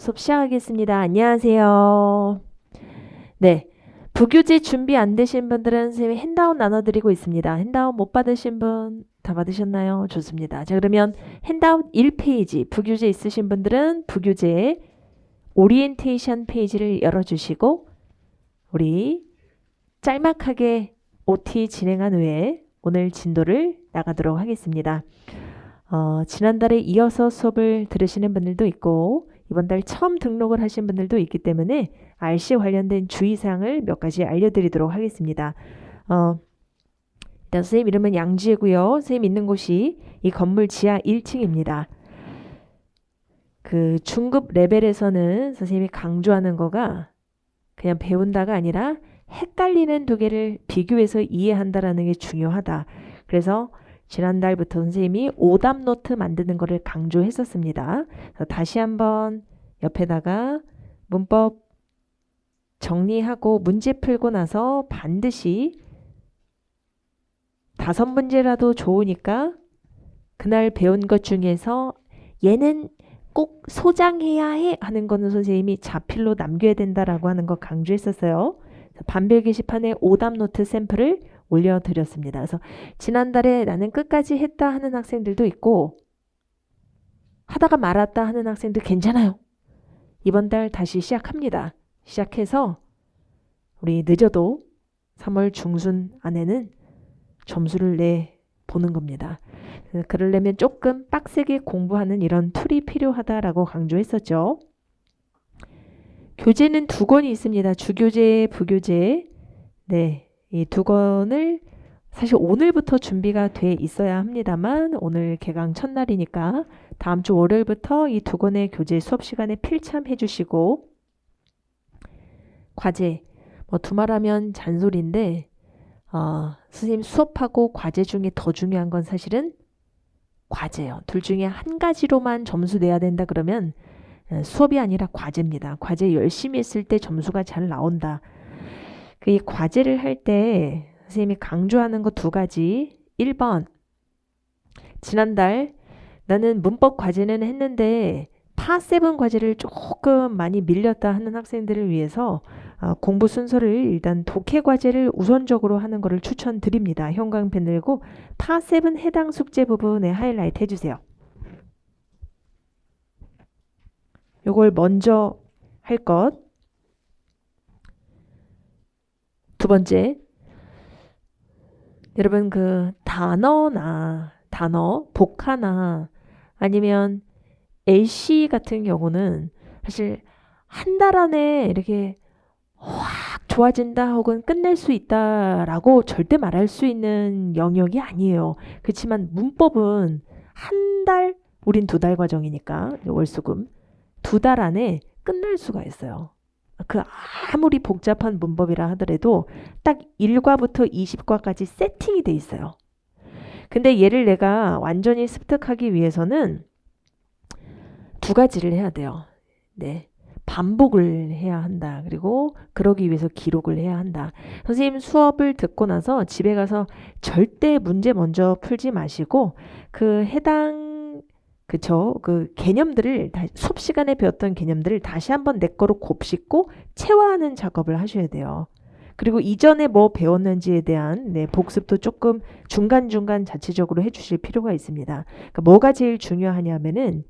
수업 시작하겠습니다. 안녕하세요. 네, 부교재 준비 안 되신 분들은 선생님이 핸드아웃 나눠드리고 있습니다. 핸드아웃 못 받으신 분 다 받으셨나요? 좋습니다. 자, 그러면 핸드아웃 1페이지 부교재 있으신 분들은 부교재 오리엔테이션 페이지를 열어주시고 우리 짤막하게 OT 진행한 후에 오늘 진도를 나가도록 하겠습니다. 지난달에 이어서 수업을 들으시는 분들도 있고 이번 달 처음 등록을 하신 분들도 있기 때문에 RC 관련된 주의사항을 몇 가지 알려드리도록 하겠습니다. 일단 선생님 이름은 양지혜고요. 선생님 있는 곳이 이 건물 지하 1층입니다. 그 중급 레벨에서는 선생님이 강조하는 거가 그냥 배운다가 아니라 헷갈리는 두 개를 비교해서 이해한다라는 게 중요하다. 그래서 지난달부터 선생님이 오답 노트 만드는 거를 강조했었습니다. 다시 한번 옆에다가 문법 정리하고 문제 풀고 나서 반드시 5문제라도 좋으니까 그날 배운 것 중에서 얘는 꼭 소장해야 해 하는 거는 선생님이 자필로 남겨야 된다라고 하는 거 강조했었어요. 반별 게시판에 오답 노트 샘플을 올려드렸습니다. 그래서 지난달에 나는 끝까지 했다 하는 학생들도 있고 하다가 말았다 하는 학생들 괜찮아요. 이번 달 다시 시작합니다. 시작해서 우리 늦어도 3월 중순 안에는 점수를 내보는 겁니다. 그러려면 조금 빡세게 공부하는 이런 툴이 필요하다라고 강조했었죠. 교재는 2권이 있습니다. 주교재, 부교재. 네, 이 2권을 사실 오늘부터 준비가 돼 있어야 합니다만 오늘 개강 첫날이니까 다음 주 월요일부터 이 2권의 교재 수업 시간에 필참해 주시고 과제, 두말하면 잔소리인데 선생님 수업하고 과제 중에 더 중요한 건 사실은 과제예요. 둘 중에 한 가지로만 점수 내야 된다 그러면 수업이 아니라 과제입니다. 과제 열심히 했을 때 점수가 잘 나온다. 이 과제를 할 때 선생님이 강조하는 거 2가지. 1번 지난달 나는 문법 과제는 했는데 파7 과제를 조금 많이 밀렸다 하는 학생들을 위해서 공부 순서를 일단 독해 과제를 우선적으로 하는 것을 추천드립니다. 형광펜 들고 파7 해당 숙제 부분에 하이라이트 해주세요. 요걸 먼저 할 것. 2번째, 여러분 그 단어, 복화나 아니면 LC 같은 경우는 사실 한 달 안에 이렇게 확 좋아진다 혹은 끝낼 수 있다라고 절대 말할 수 있는 영역이 아니에요. 그렇지만 문법은 한 달, 우린 2달 과정이니까 월수금 2달 안에 끝날 수가 있어요. 그 아무리 복잡한 문법이라 하더라도 딱 1과부터 20과까지 세팅이 돼 있어요. 근데 얘를 내가 완전히 습득하기 위해서는 2가지를 해야 돼요. 네. 반복을 해야 한다. 그리고 그러기 위해서 기록을 해야 한다. 선생님 수업을 듣고 나서 집에 가서 절대 문제 먼저 풀지 마시고 그 해당 그 개념들을 수업 시간에 배웠던 개념들을 다시 한번 내 거로 곱씹고 체화하는 작업을 하셔야 돼요. 그리고 이전에 뭐 배웠는지에 대한 복습도 조금 중간중간 자체적으로 해주실 필요가 있습니다. 그러니까 뭐가 제일 중요하냐면은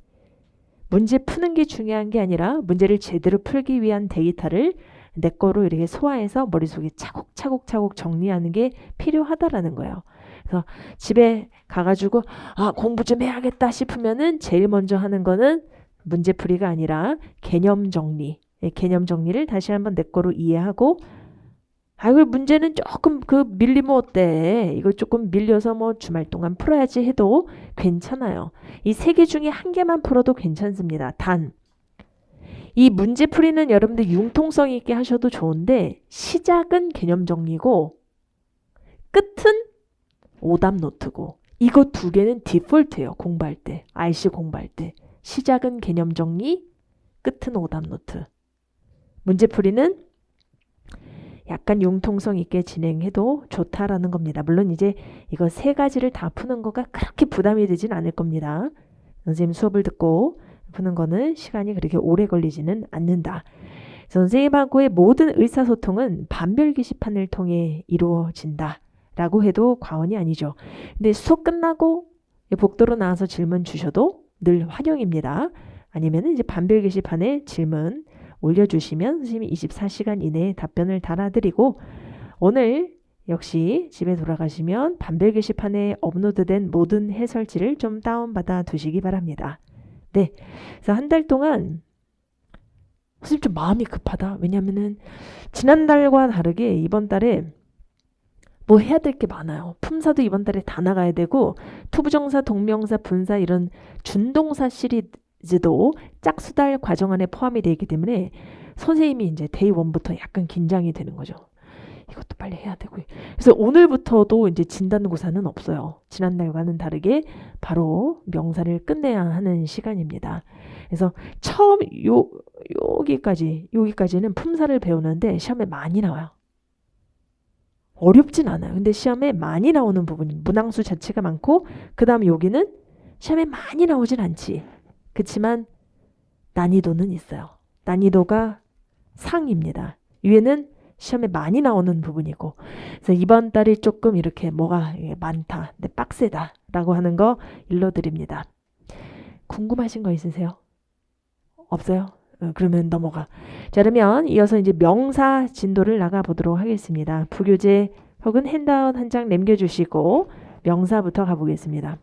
문제 푸는 게 중요한 게 아니라 문제를 제대로 풀기 위한 데이터를 내 거로 이렇게 소화해서 머릿속에 차곡차곡 정리하는 게 필요하다라는 거예요. 그래서 집에 가가지고 공부 좀 해야겠다 싶으면은 제일 먼저 하는 거는 문제풀이가 아니라 개념 정리. 개념 정리를 다시 한번 내 거로 이해하고 아이고 문제는 조금 밀리면 어때? 이거 조금 밀려서 주말 동안 풀어야지 해도 괜찮아요. 이 3개 중에 1개만 풀어도 괜찮습니다. 단 이 문제풀이는 여러분들 융통성 있게 하셔도 좋은데 시작은 개념 정리고 끝은 오답 노트고 이거 2개는 디폴트예요. 공부할 때. RC 공부할 때. 시작은 개념 정리, 끝은 오답 노트. 문제풀이는 약간 융통성 있게 진행해도 좋다라는 겁니다. 물론 이제 이거 3가지를 다 푸는 거가 그렇게 부담이 되진 않을 겁니다. 선생님 수업을 듣고 푸는 거는 시간이 그렇게 오래 걸리지는 않는다. 선생님하고의 모든 의사소통은 반별 게시판을 통해 이루어진다. 라고 해도 과언이 아니죠. 근데 수업 끝나고 복도로 나와서 질문 주셔도 늘 환영입니다. 아니면 이제 반별 게시판에 질문 올려주시면 선생님이 24시간 이내에 답변을 달아드리고 오늘 역시 집에 돌아가시면 반별 게시판에 업로드된 모든 해설지를 좀 다운받아 두시기 바랍니다. 네, 그래서 한 달 동안 선생님 좀 마음이 급하다. 왜냐면은 지난달과 다르게 이번 달에 뭐 해야 될 게 많아요. 품사도 이번 달에 다 나가야 되고 투부정사, 동명사, 분사 이런 준동사 시리즈도 짝수달 과정 안에 포함이 되기 때문에 선생님이 이제 데이 1부터 약간 긴장이 되는 거죠. 이것도 빨리 해야 되고. 그래서 오늘부터도 이제 진단고사는 없어요. 지난달과는 다르게 바로 명사를 끝내야 하는 시간입니다. 그래서 처음 여기까지는 품사를 배우는데 시험에 많이 나와요. 어렵진 않아요. 근데 시험에 많이 나오는 부분이 문항수 자체가 많고 그 다음 여기는 시험에 많이 나오진 않지. 그렇지만 난이도는 있어요. 난이도가 상입니다. 위에는 시험에 많이 나오는 부분이고 그래서 이번 달이 조금 이렇게 뭐가 많다, 근데 빡세다 라고 하는 거 일러드립니다. 궁금하신 거 있으세요? 없어요? 그러면 넘어가. 자, 그러면 이어서 이제 명사 진도를 나가 보도록 하겠습니다. 부교재 혹은 핸드아웃 한 장 남겨주시고 명사부터 가보겠습니다.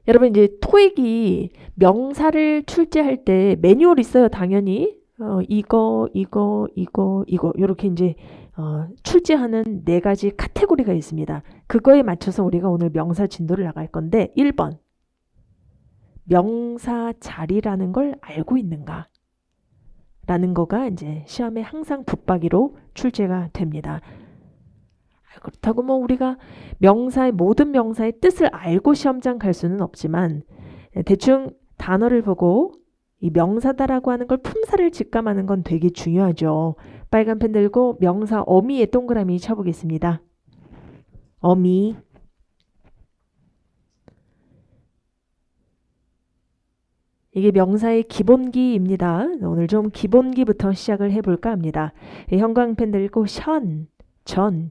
여러분 이제 토익이 명사를 출제할 때 매뉴얼 있어요, 당연히. 이거 이렇게 이제 출제하는 4가지 카테고리가 있습니다. 그거에 맞춰서 우리가 오늘 명사 진도를 나갈 건데 1번 명사 자리라는 걸 알고 있는가? 라는 거가 이제 시험에 항상 붙박이로 출제가 됩니다. 그렇다고 뭐 우리가 모든 명사의 뜻을 알고 시험장 갈 수는 없지만 대충 단어를 보고 이 명사다라고 하는 걸 품사를 직감하는 건 되게 중요하죠. 빨간 펜 들고 명사 어미에 동그라미 쳐보겠습니다. 어미. 이게 명사의 기본기입니다. 오늘 좀 기본기부터 시작을 해볼까 합니다. 형광펜 들고 션, 전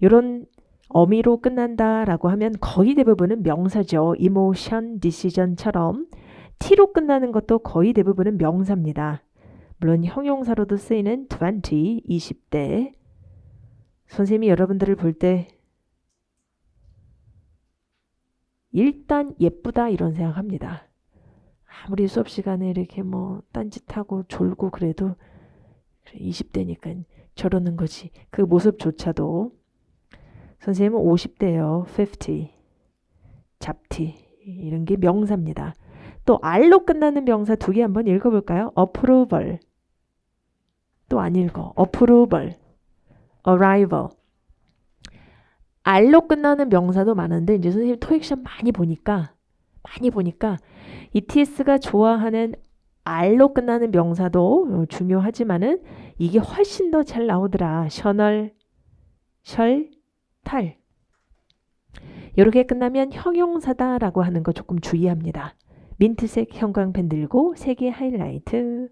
이런 어미로 끝난다라고 하면 거의 대부분은 명사죠. emotion, decision처럼 t로 끝나는 것도 거의 대부분은 명사입니다. 물론 형용사로도 쓰이는 20, 20대 선생님이 여러분들을 볼 때 일단 예쁘다 이런 생각합니다. 아무리 수업 시간에 이렇게 뭐 딴짓하고 졸고 그래도 20대니까 저러는 거지. 그 모습조차도 선생님은 50대예요. 50. 잡티. 이런 게 명사입니다. 또 R로 끝나는 명사 2개 한번 읽어볼까요? approval. 또 안 읽어. approval. arrival. R로 끝나는 명사도 많은데 이제 선생님 토익 시험 많이 보니까 ETS가 좋아하는 R로 끝나는 명사도 중요하지만은 이게 훨씬 더 잘 나오더라. 셔널, 셜, 탈. 이렇게 끝나면 형용사다라고 하는 거 조금 주의합니다. 민트색 형광펜 들고 3개 하이라이트.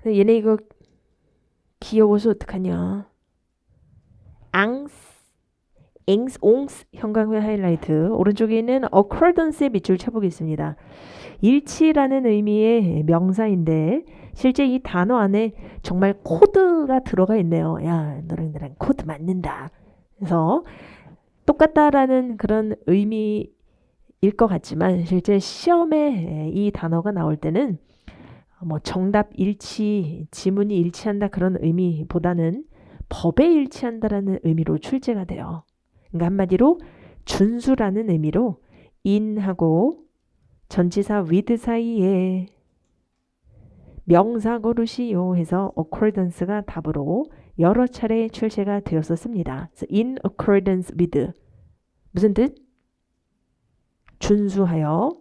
얘네 이거 귀여워서 어떡하냐. 앙스, 옹스 형광펜 하이라이트. 오른쪽에 있는 accordance 밑줄 쳐보겠습니다. 일치라는 의미의 명사인데 실제 이 단어 안에 정말 코드가 들어가 있네요. 야, 너랑 나랑 코드 맞는다. 그래서 똑같다라는 그런 의미일 것 같지만 실제 시험에 이 단어가 나올 때는 뭐 정답 일치, 지문이 일치한다 그런 의미보다는 법에 일치한다라는 의미로 출제가 돼요. 그러니까 한마디로 준수라는 의미로 in하고 전치사 with 사이에 명사 고르시오 해서 accordance가 답으로 여러 차례 출제가 되었었습니다. in accordance with 무슨 뜻? 준수하여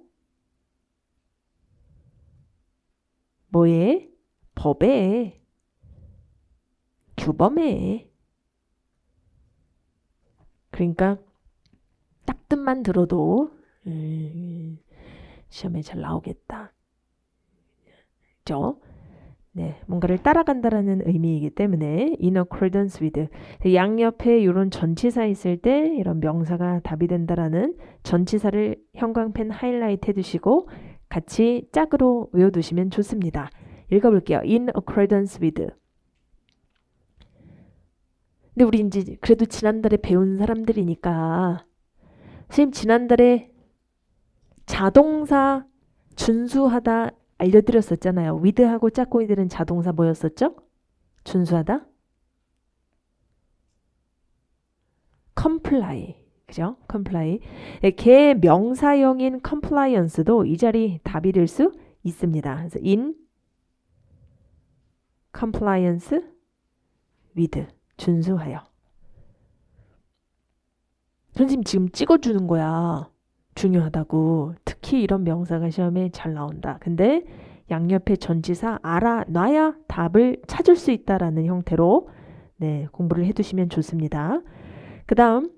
뭐에? 법에 규범에 그러니까 딱 뜻만 들어도 시험에 잘 나오겠다. 그죠? 네, 뭔가를 따라간다라는 의미이기 때문에 in accordance with 양옆에 이런 전치사 있을 때 이런 명사가 답이 된다라는 전치사를 형광펜 하이라이트 해두시고 같이 짝으로 외워두시면 좋습니다. 읽어볼게요. in accordance with. 근데 우리 이제 그래도 지난달에 배운 사람들이니까 선생님 지난달에 자동사 준수하다 알려드렸었잖아요. with하고 짝꿍이들은 자동사 뭐였었죠? 준수하다? comply. 그죠? comply. 걔 명사형인 compliance도 이 자리 답이 될 수 있습니다. 그래서 in compliance with 준수하여. 선생님 지금 찍어주는 거야. 중요하다고. 특히 이런 명사가 시험에 잘 나온다. 근데 양옆에 전치사 알아놔야 답을 찾을 수 있다라는 형태로 네, 공부를 해두시면 좋습니다. 그 다음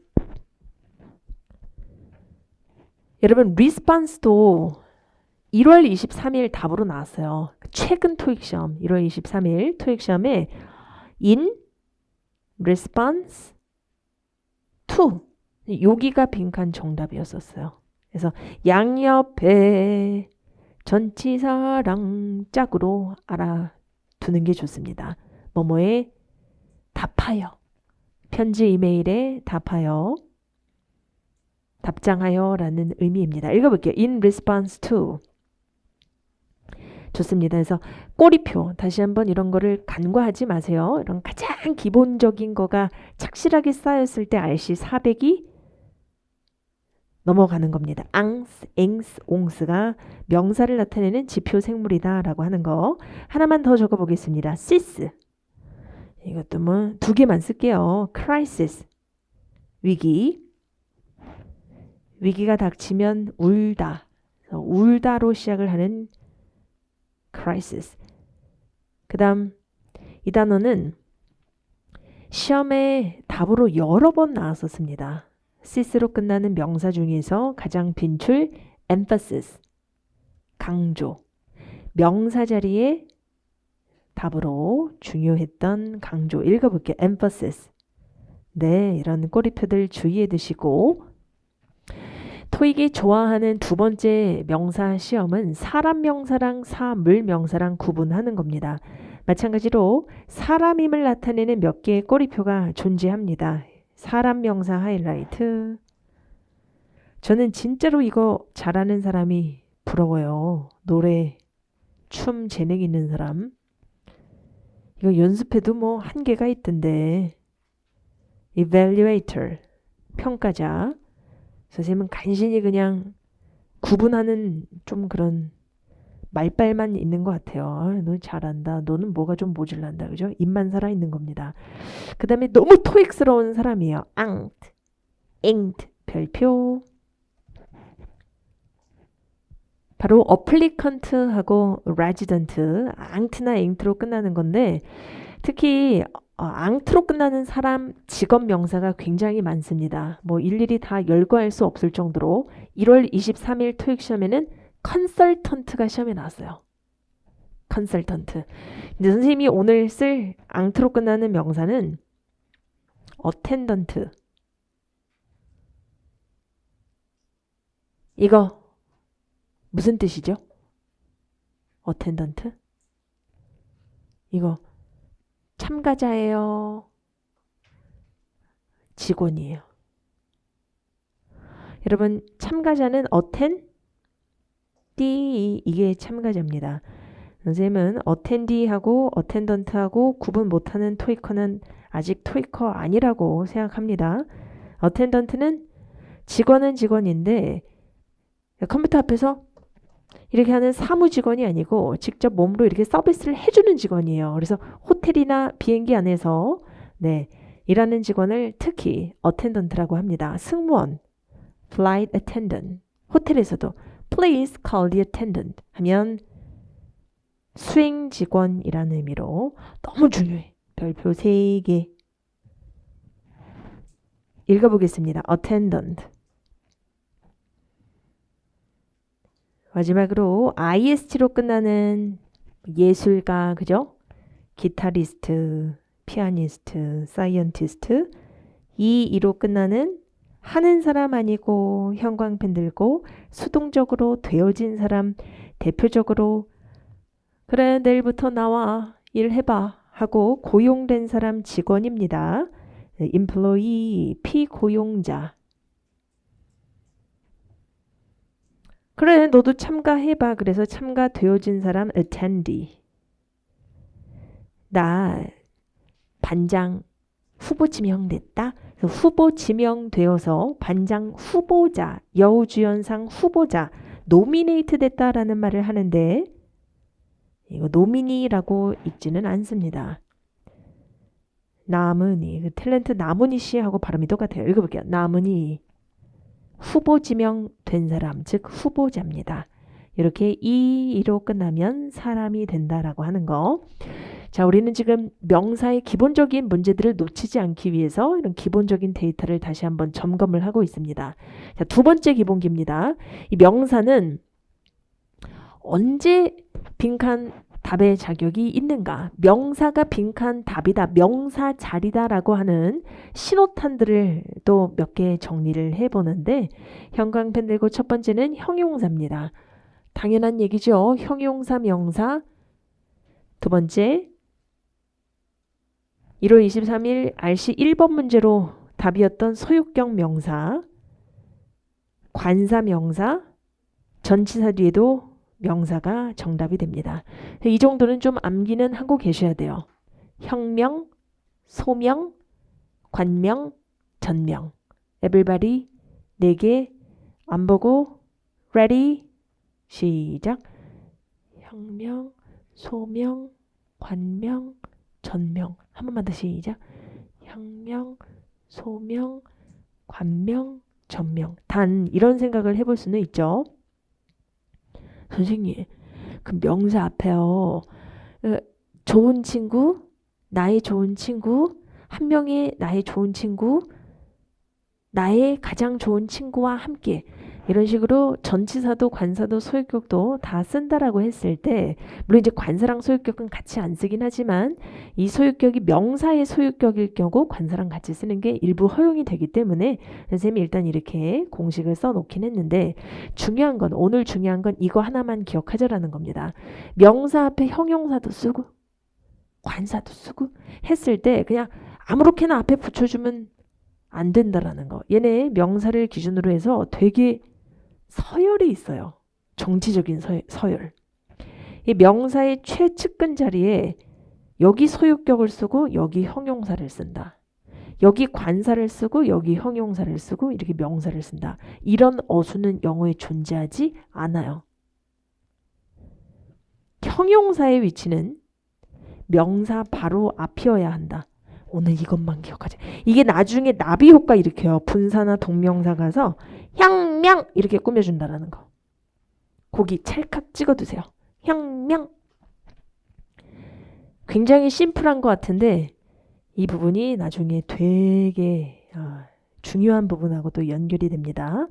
여러분 response도 1월 23일 답으로 나왔어요. 최근 토익 시험 1월 23일 토익 시험에 in response to 여기가 빈칸 정답이었었어요. 그래서 양옆에 전치사랑 짝으로 알아두는 게 좋습니다. 뭐뭐에 답하여, 편지 이메일에 답하여, 답장하여 라는 의미입니다. 읽어볼게요. in response to. 좋습니다. 그래서 꼬리표, 다시 한번 이런 거를 간과하지 마세요. 이런 가장 기본적인 거가 착실하게 쌓였을 때 RC 400이 넘어가는 겁니다. 앙스, 앵스, 옹스가 명사를 나타내는 지표 생물이다 라고 하는 거. 하나만 더 적어보겠습니다. 시스. 이것도 뭐 두 개만 쓸게요. crisis. 위기. 위기가 닥치면 울다. 울다로 시작을 하는 crisis. 그 다음 이 단어는 시험에 답으로 여러 번 나왔었습니다. 시스로 끝나는 명사 중에서 가장 빈출 emphasis, 강조. 명사 자리에 답으로 중요했던 강조. 읽어볼게요. emphasis. 네, 이런 꼬리표들 주의해 두시고 토익이 좋아하는 두 번째 명사 시험은 사람 명사랑 사물 명사랑 구분하는 겁니다. 마찬가지로 사람임을 나타내는 몇 개의 꼬리표가 존재합니다. 사람 명사 하이라이트. 저는 진짜로 이거 잘하는 사람이 부러워요. 노래, 춤 재능 있는 사람. 이거 연습해도 뭐 한계가 있던데. evaluator, 평가자. 선생님은 간신히 그냥 구분하는 좀 그런 말빨만 있는 것 같아요. 아, 너 잘한다. 너는 뭐가 좀 모질란다. 그죠? 입만 살아있는 겁니다. 그 다음에 너무 토익스러운 사람이에요. 앙트, 앵트, 별표. 바로 어플리컨트하고 레지던트, 앙트나 앵트로 끝나는 건데 특히 앙트로 끝나는 사람 직업 명사가 굉장히 많습니다. 뭐 일일이 다 열거할 수 없을 정도로 1월 23일 토익 시험에는 컨설턴트가 시험에 나왔어요. 컨설턴트. 근데 선생님이 오늘 쓸 앙트로 끝나는 명사는 어텐던트. 이거 무슨 뜻이죠? 어텐던트? 이거 참가자예요? 직원이에요? 여러분 참가자는 어텐? 디 이게 참가자입니다. 선생님은 어텐디하고 어텐던트하고 구분 못하는 토익커는 아직 토익커 아니라고 생각합니다. 어텐던트는 직원은 직원인데 컴퓨터 앞에서 이렇게 하는 사무직원이 아니고 직접 몸으로 이렇게 서비스를 해주는 직원이에요. 그래서 호텔이나 비행기 안에서 네, 일하는 직원을 특히 어텐던트라고 합니다. 승무원, flight attendant. 호텔에서도 please call the attendant 하면 수행 직원이라는 의미로 너무 중요해. 별표 3개. 읽어보겠습니다. attendant. 마지막으로 ist로 끝나는 예술가, 그죠? 기타리스트, 피아니스트, 사이언티스트. 이로 끝나는 하는 사람 아니고 형광펜 들고 수동적으로 되어진 사람, 대표적으로 그래 내일부터 나와 일해봐 하고 고용된 사람 직원입니다. employee, 피고용자. 그래 너도 참가해봐. 그래서 참가되어진 사람 attendee. 나 반장 후보 지명됐다. 후보 지명되어서 반장 후보자, 여우주연상 후보자, 노미네이트 됐다라는 말을 하는데 이거 노미니라고 읽지는 않습니다. 나문희, 그 탤런트 나문희 씨하고 발음이 똑같아요. 읽어볼게요. 나문희, 후보 지명된 사람, 즉 후보자입니다. 이렇게 이로 끝나면 사람이 된다라고 하는 거. 자, 우리는 지금 명사의 기본적인 문제들을 놓치지 않기 위해서 이런 기본적인 데이터를 다시 한번 점검을 하고 있습니다. 자, 두 번째 기본기입니다. 이 명사는 언제 빈칸 답의 자격이 있는가? 명사가 빈칸 답이다, 명사 자리다라고 하는 신호탄들을 또 몇 개 정리를 해보는데 형광펜 들고 첫 번째는 형용사입니다. 당연한 얘기죠. 형용사, 명사. 두 번째 1월 23일 RC 1번 문제로 답이었던 소유격 명사, 관사 명사, 전치사 뒤에도 명사가 정답이 됩니다. 이 정도는 좀 암기는 하고 계셔야 돼요. 형명, 소명, 관명, 전명. everybody 4개 안 보고 ready 시작. 형명, 소명, 관명, 전명. 한 번만 더 시작. 형명, 소명, 관명, 전명. 단 이런 생각을 해볼 수는 있죠. 선생님, 그 명사 앞에요. 좋은 친구, 나의 좋은 친구, 한 명의 나의 좋은 친구, 나의 가장 좋은 친구와 함께 이런 식으로 전치사도 관사도 소유격도 다 쓴다라고 했을 때 물론 이제 관사랑 소유격은 같이 안 쓰긴 하지만 이 소유격이 명사의 소유격일 경우 관사랑 같이 쓰는 게 일부 허용이 되기 때문에 선생님이 일단 이렇게 공식을 써놓긴 했는데 중요한 건 오늘 중요한 건 이거 하나만 기억하자라는 겁니다. 명사 앞에 형용사도 쓰고 관사도 쓰고 했을 때 그냥 아무렇게나 앞에 붙여주면 안 된다라는 거. 얘네 명사를 기준으로 해서 되게 서열이 있어요. 정치적인 서열. 이 명사의 최측근 자리에 여기 소유격을 쓰고 여기 형용사를 쓴다. 여기 관사를 쓰고 여기 형용사를 쓰고 이렇게 명사를 쓴다. 이런 어수는 영어에 존재하지 않아요. 형용사의 위치는 명사 바로 앞이어야 한다. 오늘 이것만 기억하자. 이게 나중에 나비 효과 일으켜요. 분사나 동명사 가서 형명 이렇게 꾸며준다라는 거. 거기 찰칵 찍어두세요. 형명. 굉장히 심플한 것 같은데 이 부분이 나중에 되게 중요한 부분하고 또 연결이 됩니다.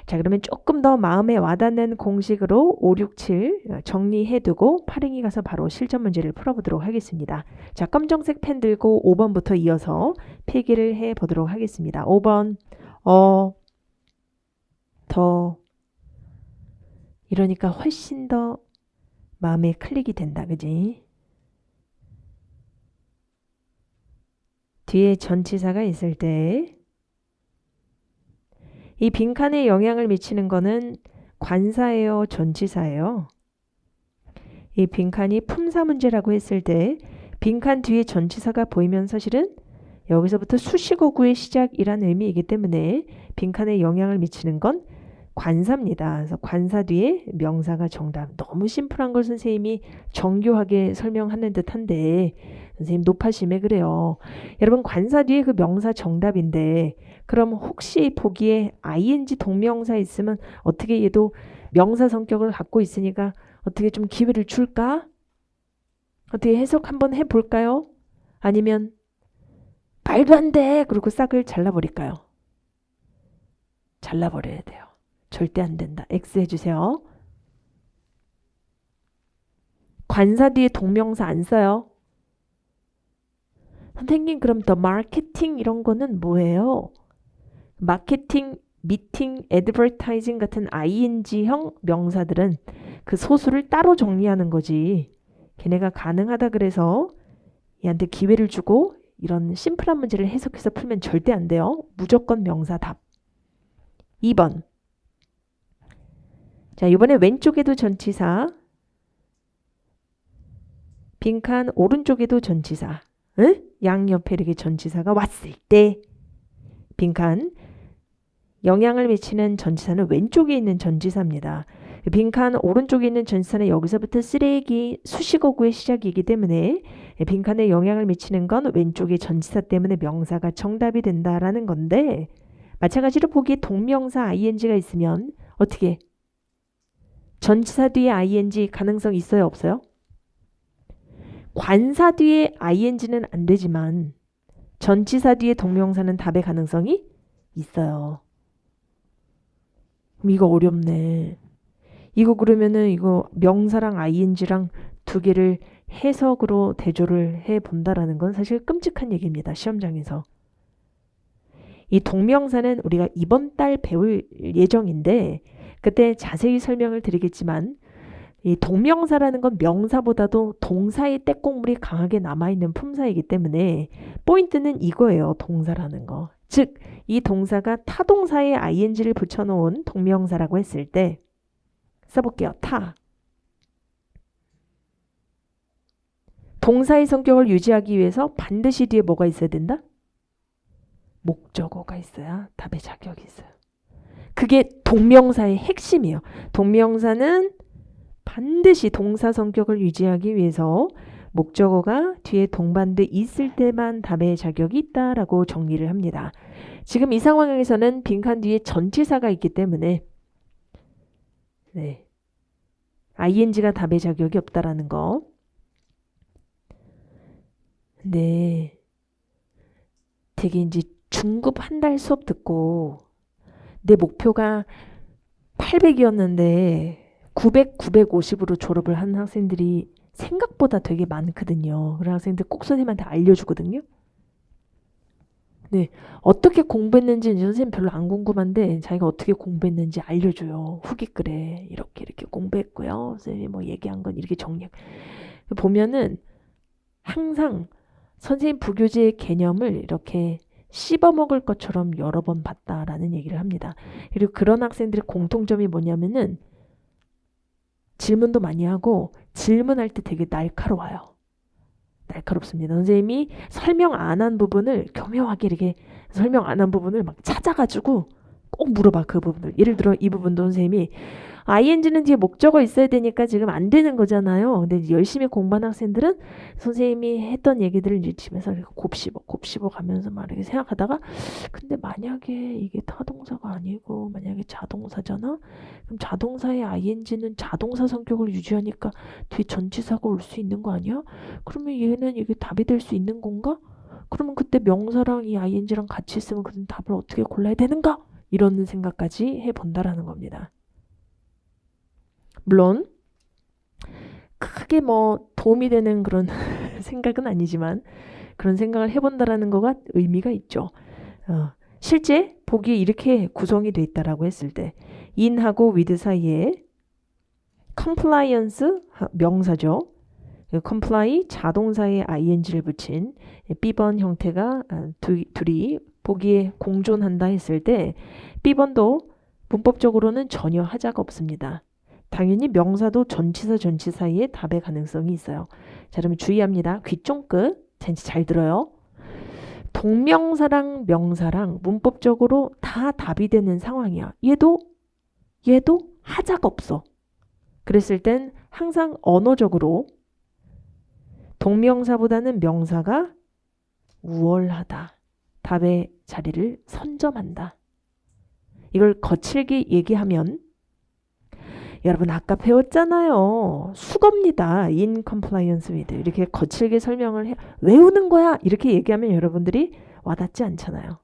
자, 그러면 조금 더 마음에 와닿는 공식으로 5, 6, 7 정리해두고 파랭이 가서 바로 실전 문제를 풀어보도록 하겠습니다. 자, 검정색 펜 들고 5번부터 이어서 필기를 해보도록 하겠습니다. 5번 더 이러니까 훨씬 더 마음에 클릭이 된다. 그지? 뒤에 전치사가 있을 때 이 빈칸에 영향을 미치는 거는 관사예요, 전치사예요. 이 빈칸이 품사 문제라고 했을 때 빈칸 뒤에 전치사가 보이면 사실은 여기서부터 수식어구의 시작이라는 의미이기 때문에 빈칸에 영향을 미치는 건 관사입니다. 그래서 관사 뒤에 명사가 정답. 너무 심플한 걸 선생님이 정교하게 설명하는 듯한데 선생님 높아심에 그래요. 여러분 관사 뒤에 그 명사 정답인데 그럼 혹시 보기에 ing 동명사 있으면 어떻게 얘도 명사 성격을 갖고 있으니까 어떻게 좀 기회를 줄까? 어떻게 해석 한번 해볼까요? 아니면 말도 안 돼! 그러고 싹을 잘라버릴까요? 잘라버려야 돼요. 절대 안 된다. X 해주세요. 관사 뒤에 동명사 안 써요. 선생님 그럼 더 마케팅 이런 거는 뭐예요? 마케팅, 미팅, 애드버타이징 같은 ing형 명사들은 그 소수를 따로 정리하는 거지. 걔네가 가능하다 그래서 얘한테 기회를 주고 이런 심플한 문제를 해석해서 풀면 절대 안 돼요. 무조건 명사 답. 2번. 자, 이번에 왼쪽에도 전치사. 빈칸 오른쪽에도 전치사. 응? 양옆에 이렇게 전치사가 왔을 때 빈칸 영향을 미치는 전치사는 왼쪽에 있는 전치사입니다. 빈칸 오른쪽에 있는 전치사는 여기서부터 쓰레기 수식어구의 시작이기 때문에 빈칸에 영향을 미치는 건 왼쪽의 전치사 때문에 명사가 정답이 된다라는 건데 마찬가지로 보기에 동명사 ing가 있으면 어떻게 전치사 뒤에 ing 가능성 있어요? 없어요? 관사 뒤에 ing는 안 되지만 전치사 뒤에 동명사는 답의 가능성이 있어요. 이거 어렵네. 이거 그러면은 이거 명사랑 ing랑 두 개를 해석으로 대조를 해 본다라는 건 사실 끔찍한 얘기입니다. 시험장에서. 이 동명사는 우리가 이번 달 배울 예정인데 그때 자세히 설명을 드리겠지만 이 동명사라는 건 명사보다도 동사의 때꼽물이 강하게 남아있는 품사이기 때문에 포인트는 이거예요. 동사라는 거. 즉, 이 동사가 타동사에 ing를 붙여놓은 동명사라고 했을 때 써볼게요. 타. 동사의 성격을 유지하기 위해서 반드시 뒤에 뭐가 있어야 된다? 목적어가 있어야 답의 자격이 있어요. 그게 동명사의 핵심이에요. 동명사는 반드시 동사 성격을 유지하기 위해서 목적어가 뒤에 동반돼 있을 때만 답의 자격이 있다라고 정리를 합니다. 지금 이 상황에서는 빈칸 뒤에 전치사가 있기 때문에 네, ing가 답의 자격이 없다라는 거. 네, 되게 이제 중급 한 달 수업 듣고 내 목표가 800이었는데 900, 950으로 졸업을 한 학생들이 생각보다 되게 많거든요. 그런 학생들 꼭 선생님한테 알려주거든요. 네, 어떻게 공부했는지 선생님 별로 안 궁금한데 자기가 어떻게 공부했는지 알려줘요. 후기 글에 이렇게 공부했고요. 선생님이 뭐 얘기한 건 이렇게 정리. 보면은 항상 선생님 부교재의 개념을 이렇게 씹어먹을 것처럼 여러 번 봤다라는 얘기를 합니다. 그리고 그런 학생들의 공통점이 뭐냐면은 질문도 많이 하고 질문할 때 되게 날카로워요. 날카롭습니다. 선생님이 설명 안 한 부분을 교묘하게 이렇게 설명 안 한 부분을 막 찾아가지고 꼭 물어봐. 그 부분을. 예를 들어 이 부분도 선생님이 ing는 뒤에 목적어 있어야 되니까 지금 안 되는 거잖아요. 근데 열심히 공부한 학생들은 선생님이 했던 얘기들을 이제 집에서 곱씹어 가면서 막 이렇게 생각하다가 근데 만약에 이게 타동사가 아니고 만약에 자동사잖아? 그럼 자동사의 ing는 자동사 성격을 유지하니까 뒤에 전치사가 올 수 있는 거 아니야? 그러면 얘는 이게 답이 될 수 있는 건가? 그러면 그때 명사랑 이 ing랑 같이 있으면 그럼 답을 어떻게 골라야 되는가? 이런 생각까지 해본다라는 겁니다. 물론 크게 뭐 도움이 되는 그런 생각은 아니지만 그런 생각을 해본다라는 거가 의미가 있죠. 실제 보기에 이렇게 구성이 돼 있다라고 했을 때 in하고 with 사이에 compliance 명사죠. comply 자동사에 ing를 붙인 B번 형태가 둘이 보기에 공존한다 했을 때 B번도 문법적으로는 전혀 하자가 없습니다. 당연히 명사도 전치사 사이에 답의 가능성이 있어요. 자, 그러면 주의합니다. 귀 쫑긋. 잘 들어요. 동명사랑 명사랑 문법적으로 다 답이 되는 상황이야. 얘도 하자가 없어. 그랬을 땐 항상 언어적으로 동명사보다는 명사가 우월하다. 답의 자리를 선점한다. 이걸 거칠게 얘기하면 여러분 아까 배웠잖아요. 수거입니다. in compliance with. 이렇게 거칠게 설명을 외우는 거야. 이렇게 얘기하면 여러분들이 와닿지 않잖아요.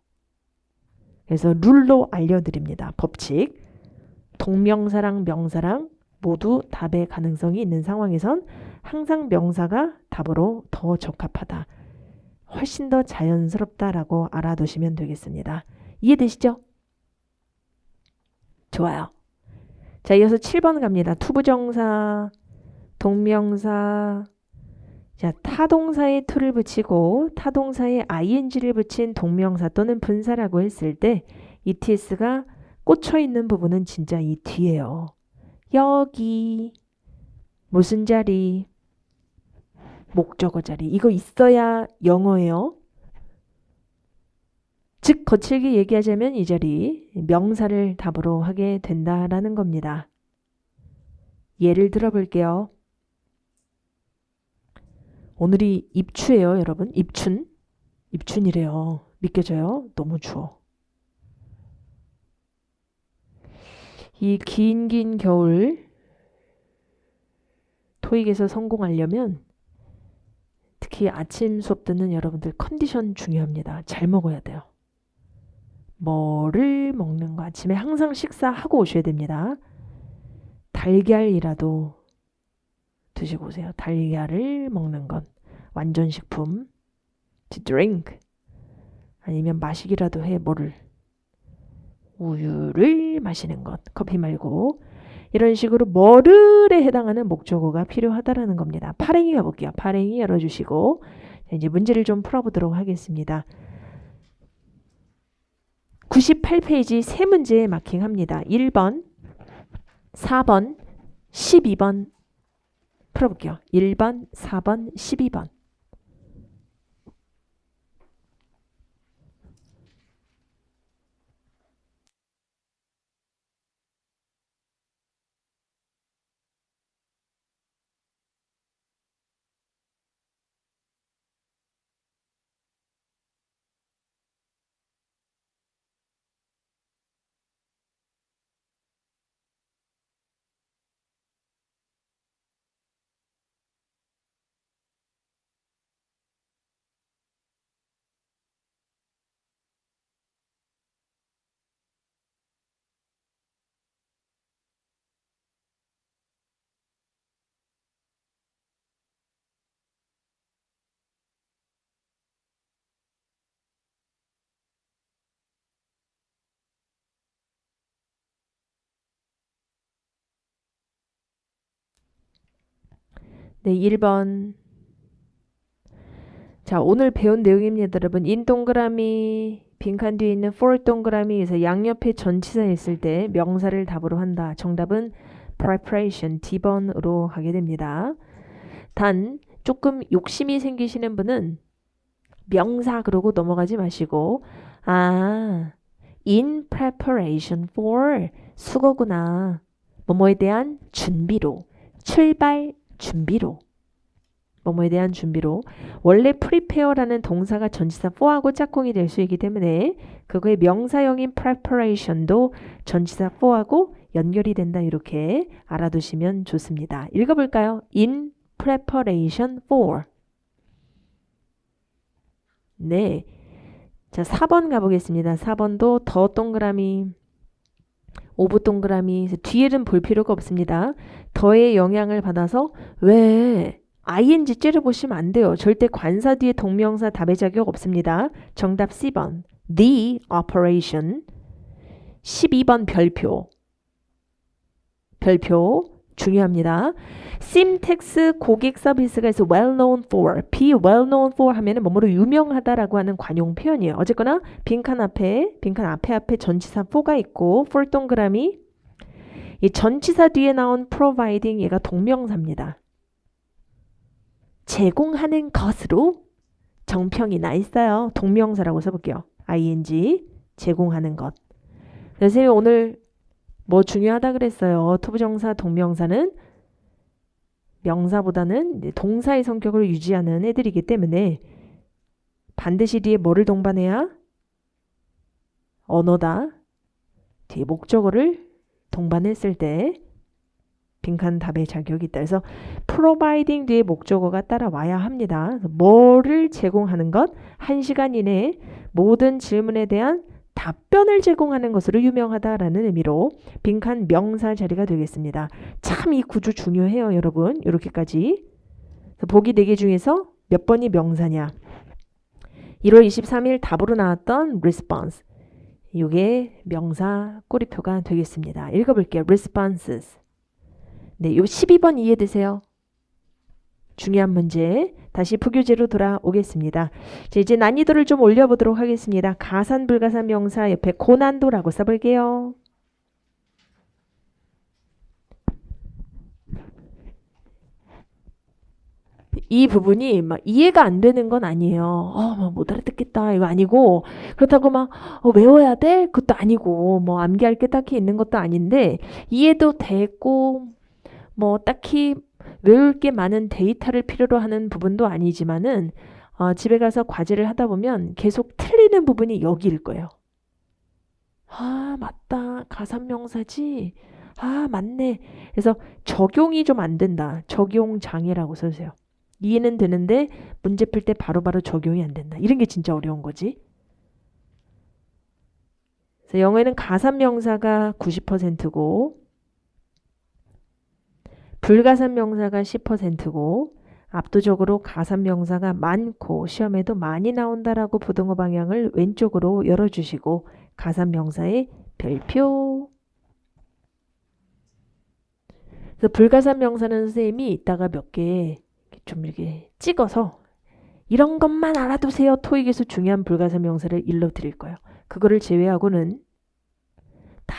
그래서 룰로 알려드립니다. 법칙. 동명사랑 명사랑 모두 답의 가능성이 있는 상황에선 항상 명사가 답으로 더 적합하다. 훨씬 더 자연스럽다라고 알아두시면 되겠습니다. 이해되시죠? 좋아요. 자, 이어서 7번 갑니다. 투부정사, 동명사. 자, 타동사에 to를 붙이고 타동사에 ing를 붙인 동명사 또는 분사라고 했을 때 ETS가 꽂혀있는 부분은 진짜 이 뒤에요. 여기, 무슨 자리, 목적어 자리. 이거 있어야 영어예요. 즉 거칠게 얘기하자면 이 자리 명사를 답으로 하게 된다라는 겁니다. 예를 들어 볼게요. 오늘이 입추예요, 여러분. 입춘. 입춘이래요. 믿겨져요? 너무 추워. 이 긴 겨울 토익에서 성공하려면 특히 아침 수업 듣는 여러분들 컨디션 중요합니다. 잘 먹어야 돼요. 뭐를 먹는 거 아침에 항상 식사하고 오셔야 됩니다. 달걀이라도 드시고 오세요. 달걀을 먹는 건 완전 식품. to drink. 아니면 마시기라도 해. 뭐를? 우유를 마시는 것. 커피 말고. 이런 식으로 뭐를에 해당하는 목적어가 필요하다라는 겁니다. 파랭이 가볼게요. 파랭이 열어주시고 이제 문제를 좀 풀어보도록 하겠습니다. 98페이지 세 문제 마킹합니다. 1번, 4번, 12번 풀어볼게요. 1번, 4번, 12번. 네, 1번. 자, 오늘 배운 내용입니다, 여러분. 인 동그라미, 빈칸 뒤에 있는 for 동그라미에서 양옆에 전치사 있을 때 명사를 답으로 한다. 정답은 preparation, D번으로 하게 됩니다. 단, 조금 욕심이 생기시는 분은 명사 그러고 넘어가지 마시고 in preparation for 수거구나. 뭐뭐에 대한 준비로, 출발 준비로. 뭐뭐에 대한 준비로. 원래 prepare라는 동사가 전치사 for하고 짝꿍이 될 수 있기 때문에 그거의 명사형인 preparation도 전치사 for하고 연결이 된다. 이렇게 알아두시면 좋습니다. 읽어볼까요? In preparation for. 네. 자, 4번 가보겠습니다. 4번도 더 동그라미, 오브 동그라미. 뒤에는 볼 필요가 없습니다. 더의 영향을 받아서 왜 ing 째려보시면 안 돼요. 절대 관사 뒤에 동명사 답의 자격 없습니다. 정답 C번. The operation. 12번 별표. 별표 중요합니다. 심텍스 고객 서비스가 있어 well known for, be well known for 하면은 뭐뭐로 유명하다라고 하는 관용 표현이에요. 어쨌거나 빈칸 앞에 전치사 for가 있고 for 동그라미 이 전치사 뒤에 나온 providing 얘가 동명사입니다. 제공하는 것으로 정평이 나 있어요. 동명사라고 써볼게요. ing 제공하는 것. 선생님 오늘 뭐 중요하다 그랬어요. 투부정사 동명사는 명사보다는 동사의 성격을 유지하는 애들이기 때문에 반드시 뒤에 뭐를 동반해야? 언어다. 뒤에 목적어를 동반했을 때 빈칸 답의 자격이 있다. 그래서 providing 뒤에 목적어가 따라와야 합니다. 뭐를 제공하는 것? 1시간 이내에 모든 질문에 대한 답변을 제공하는 것으로 유명하다라는 의미로 빈칸 명사 자리가 되겠습니다. 참 이 구조 중요해요, 여러분. 이렇게까지. 보기 4개 중에서 몇 번이 명사냐? 1월 23일 답으로 나왔던 response. 이게 명사 꼬리표가 되겠습니다. 읽어볼게요. responses. 네, 요 12번 이해되세요? 중요한 문제. 다시 부교재로 돌아오겠습니다. 자, 이제 난이도를 좀 올려보도록 하겠습니다. 가산, 불가산 명사 옆에 고난도라고 써볼게요. 이 부분이 막 이해가 안 되는 건 아니에요. 못 알아듣겠다 이거 아니고, 그렇다고 막 외워야 돼? 그것도 아니고, 뭐 암기할 게 딱히 있는 것도 아닌데, 이해도 되고 뭐 딱히 외울 게 많은 데이터를 필요로 하는 부분도 아니지만은 집에 가서 과제를 하다 보면 계속 틀리는 부분이 여기일 거예요. 아, 맞다. 가산명사지. 아, 맞네. 그래서 적용이 좀 안 된다. 적용 장애라고 써주세요. 이해는 되는데 문제 풀 때 바로바로 적용이 안 된다. 이런 게 진짜 어려운 거지. 그래서 영어에는 가산명사가 90%고 불가산명사가 10%고 압도적으로 가산명사가 많고 시험에도 많이 나온다라고 부등호 방향을 왼쪽으로 열어주시고 가산명사의 별표. 그래서 불가산명사는 선생님이 이따가 몇 개 좀 이렇게 찍어서 이런 것만 알아두세요. 토익에서 중요한 불가산명사를 일러드릴 거예요. 그거를 제외하고는 다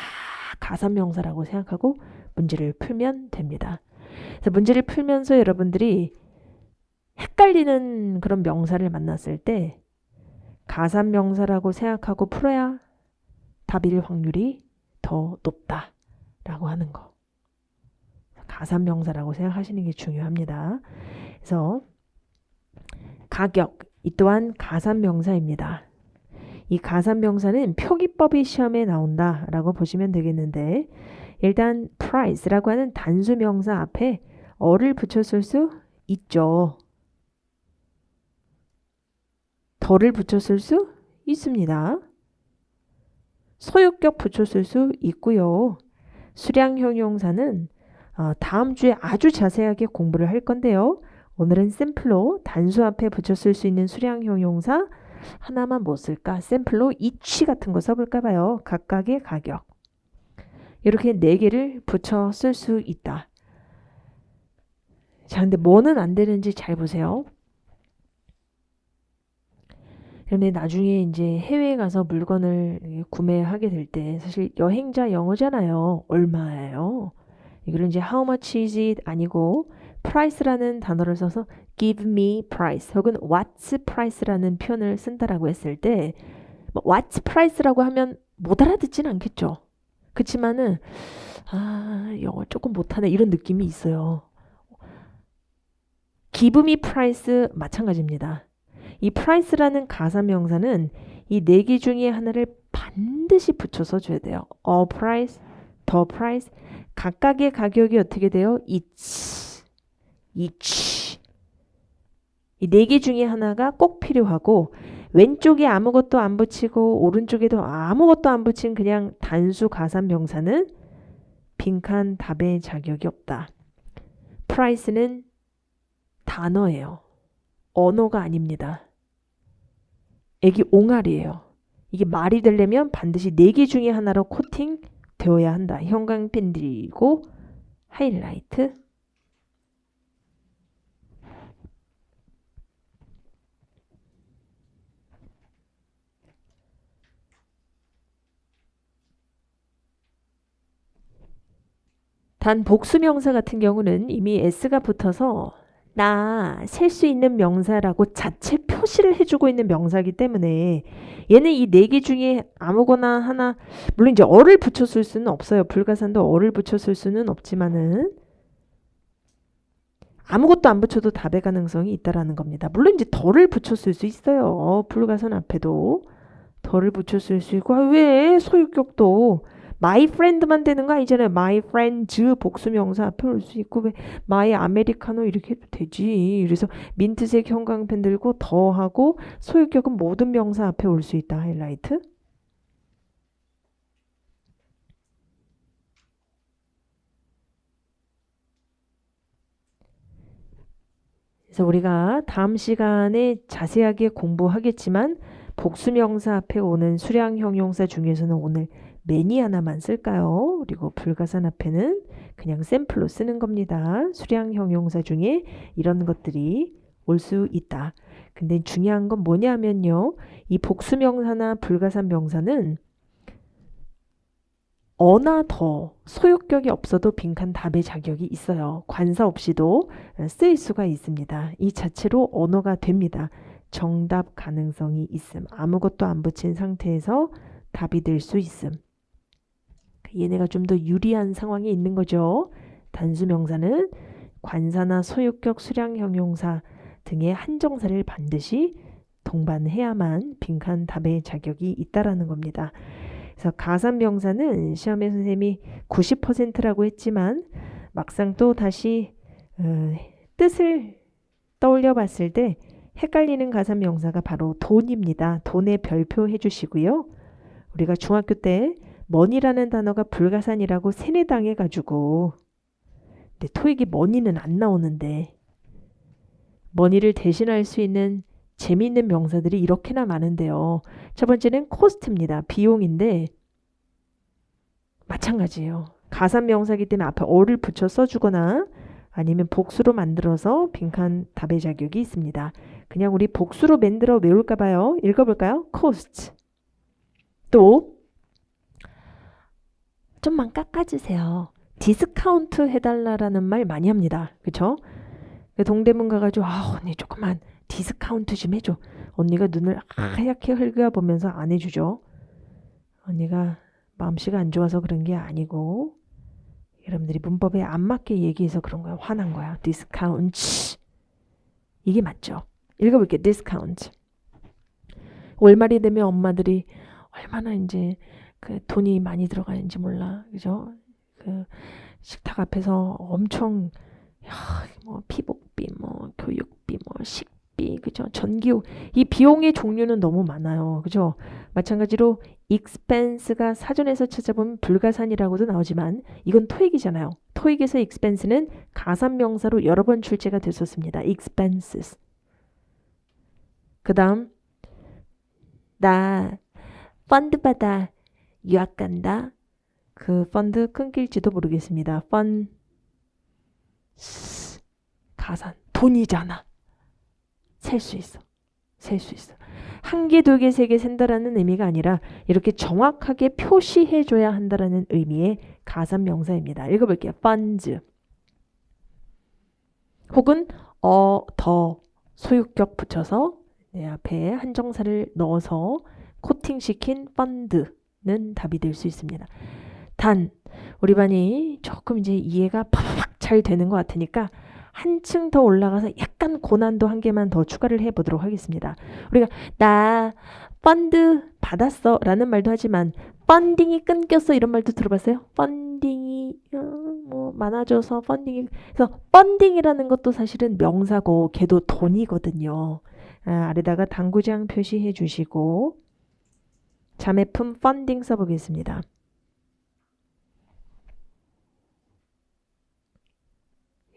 가산명사라고 생각하고 문제를 풀면 됩니다. 그래서 문제를 풀면서 여러분들이 헷갈리는 그런 명사를 만났을 때 가산명사라고 생각하고 풀어야 답일 확률이 더 높다라고 하는 거. 가산명사라고 생각하시는 게 중요합니다. 그래서 가격, 이 또한 가산명사입니다. 이 가산명사는 표기법이 시험에 나온다라고 보시면 되겠는데, 일단 price라고 하는 단수명사 앞에 어를 붙였을 수 있죠. 더를 붙였을 수 있습니다. 소유격 붙였을 수 있고요. 수량 형용사는 다음 주에 아주 자세하게 공부를 할 건데요. 오늘은 샘플로 단수 앞에 붙였을 수 있는 수량 형용사 하나만 뭐 쓸까? 샘플로 each 같은 거 써볼까 봐요. 각각의 가격. 이렇게 4개를 붙여 쓸 수 있다. 자, 근데 뭐는 안 되는지 잘 보세요. 그런데 나중에 이제 해외에 가서 물건을 구매하게 될 때 사실 여행자 영어잖아요. 얼마예요? 이거를 이제 how much is it 아니고 price라는 단어를 써서 give me price 혹은 what's price라는 표현을 쓴다라고 했을 때 what's price라고 하면 못 알아듣진 않겠죠. 그치만은 영어 조금 못하네 이런 느낌이 있어요. give me price 마찬가지입니다. 이 price라는 가사명사는 이 4개 중에 하나를 반드시 붙여서 줘야 돼요. a price, the price. 각각의 가격이 어떻게 돼요? each. 이 4개 중에 하나가 꼭 필요하고 왼쪽에 아무것도 안 붙이고 오른쪽에도 아무것도 안 붙인 그냥 단수 가산명사는 빈칸 답의 자격이 없다. price는 단어예요. 언어가 아닙니다. 애기 옹알이에요. 이게 말이 되려면 반드시 4개 중에 하나로 코팅 되어야 한다. 형광펜 들고 하이라이트. 단 복수명사 같은 경우는 이미 s가 붙어서 나 셀 수 있는 명사라고 자체 표시를 해주고 있는 명사이기 때문에 얘는 이 4개 중에 아무거나 하나, 물론 이제 어를 붙였을 수는 없어요. 불가산도 어를 붙였을 수는 없지만은 아무것도 안 붙여도 답의 가능성이 있다라는 겁니다. 물론 이제 덜을 붙였을 수 있어요. 불가산 앞에도 덜을 붙였을 수 있고 왜 소유격도 my friend만 되는 거 아니잖아요. my friends 복수명사 앞에 올 수 있고 왜 my 아메리카노 이렇게 해도 되지. 그래서 민트색 형광펜 들고 더하고 소유격은 모든 명사 앞에 올 수 있다. 하이라이트. 그래서 우리가 다음 시간에 자세하게 공부하겠지만 복수명사 앞에 오는 수량 형용사 중에서는 오늘 many 하나만 쓸까요? 그리고 불가산 앞에는 그냥 샘플로 쓰는 겁니다. 수량 형용사 중에 이런 것들이 올 수 있다. 근데 중요한 건 뭐냐면요. 이 복수명사나 불가산 명사는 어나 더 소유격이 없어도 빈칸 답의 자격이 있어요. 관사 없이도 쓰일 수가 있습니다. 이 자체로 언어가 됩니다. 정답 가능성이 있음. 아무것도 안 붙인 상태에서 답이 될 수 있음. 얘네가 좀 더 유리한 상황이 있는 거죠. 단수명사는 관사나 소유격 수량 형용사 등의 한정사를 반드시 동반해야만 빈칸 답의 자격이 있다라는 겁니다. 그래서 가산명사는 시험에 선생님이 90%라고 했지만 막상 또 다시 뜻을 떠올려 봤을 때 헷갈리는 가산명사가 바로 돈입니다. 돈에 별표 해주시고요. 우리가 중학교 때 머니라는 단어가 불가산이라고 세뇌당해가지고 근데 토익이 머니는 안 나오는데 머니를 대신할 수 있는 재미있는 명사들이 이렇게나 많은데요. 첫 번째는 코스트입니다. 비용인데 마찬가지예요. 가산 명사이기 때문에 앞에 어를 붙여 써주거나 아니면 복수로 만들어서 빈칸 답의 자격이 있습니다. 그냥 우리 복수로 만들어 외울까 봐요. 읽어볼까요? cost. 또 좀만 깎아주세요. 디스카운트 해달라라는 말 많이 합니다. 그쵸? 동대문 가가지고 언니 조금만 디스카운트 좀 해줘. 언니가 눈을 하얗게 흘겨보면서 안 해주죠. 언니가 마음씨가 안 좋아서 그런 게 아니고 여러분들이 문법에 안 맞게 얘기해서 그런 거야. 화난 거야. 디스카운트. 이게 맞죠? 읽어볼게요. 디스카운트. 월말이 되면 엄마들이 얼마나 이제 그 돈이 많이 들어가는지 몰라. 그죠? 그 식탁 앞에서 엄청 뭐 피복비, 뭐 교육비, 뭐 식비, 그죠? 전기요. 이 비용의 종류는 너무 많아요. 그죠? 마찬가지로 expense가 사전에서 찾아보면 불가산이라고도 나오지만 이건 토익이잖아요. 토익에서 expense는 가산명사로 여러 번 출제가 됐었습니다. expenses. 그 다음 나 펀드 받아 유학 간다. 그 펀드 끊길지도 모르겠습니다. 가산 돈이잖아. 셀 수 있어. 셀 수 있어. 한 개, 두 개, 세 개 센다라는 의미가 아니라 이렇게 정확하게 표시해줘야 한다라는 의미의 가산 명사입니다. 읽어볼게요. funds 혹은 더 소유격 붙여서 내 앞에 한정사를 넣어서 코팅시킨 fund는 답이 될 수 있습니다. 단 우리 반이 조금 이제 이해가 팍팍 잘 되는 것 같으니까 한층 더 올라가서 약간 고난도 한 개만 더 추가를 해보도록 하겠습니다. 우리가 나 펀드 받았어 라는 말도 하지만 펀딩이 끊겼어 이런 말도 들어봤어요? 펀딩이 뭐 많아져서 펀딩이 그래서 펀딩이라는 것도 사실은 명사고 걔도 돈이거든요. 아래다가 당구장 표시해 주시고 자매품 펀딩 써보겠습니다.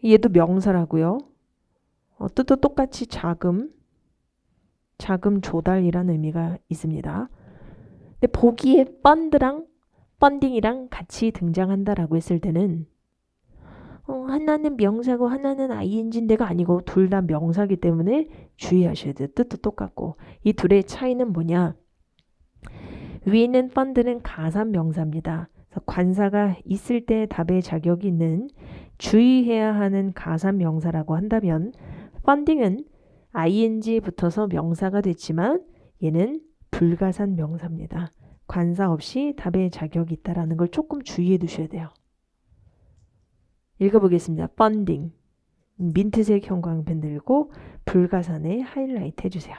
얘도 명사라고요. 뜻도 똑같이 자금 조달이라는 의미가 있습니다. 근데 보기에 펀드랑 펀딩이랑 같이 등장한다라고 했을 때는 하나는 명사고 하나는 ing인데가 아니고 둘 다 명사기 때문에 주의하셔야 돼요. 뜻도 똑같고 이 둘의 차이는 뭐냐? 위에 있는 펀드는 가산 명사입니다. 그래서 관사가 있을 때 답의 자격이 있는 주의해야 하는 가산 명사라고 한다면 펀딩은 ing 붙어서 명사가 됐지만 얘는 불가산 명사입니다. 관사 없이 답의 자격이 있다는 걸 조금 주의해 두셔야 돼요. 읽어보겠습니다. 펀딩 민트색 형광펜 들고 불가산에 하이라이트 해주세요.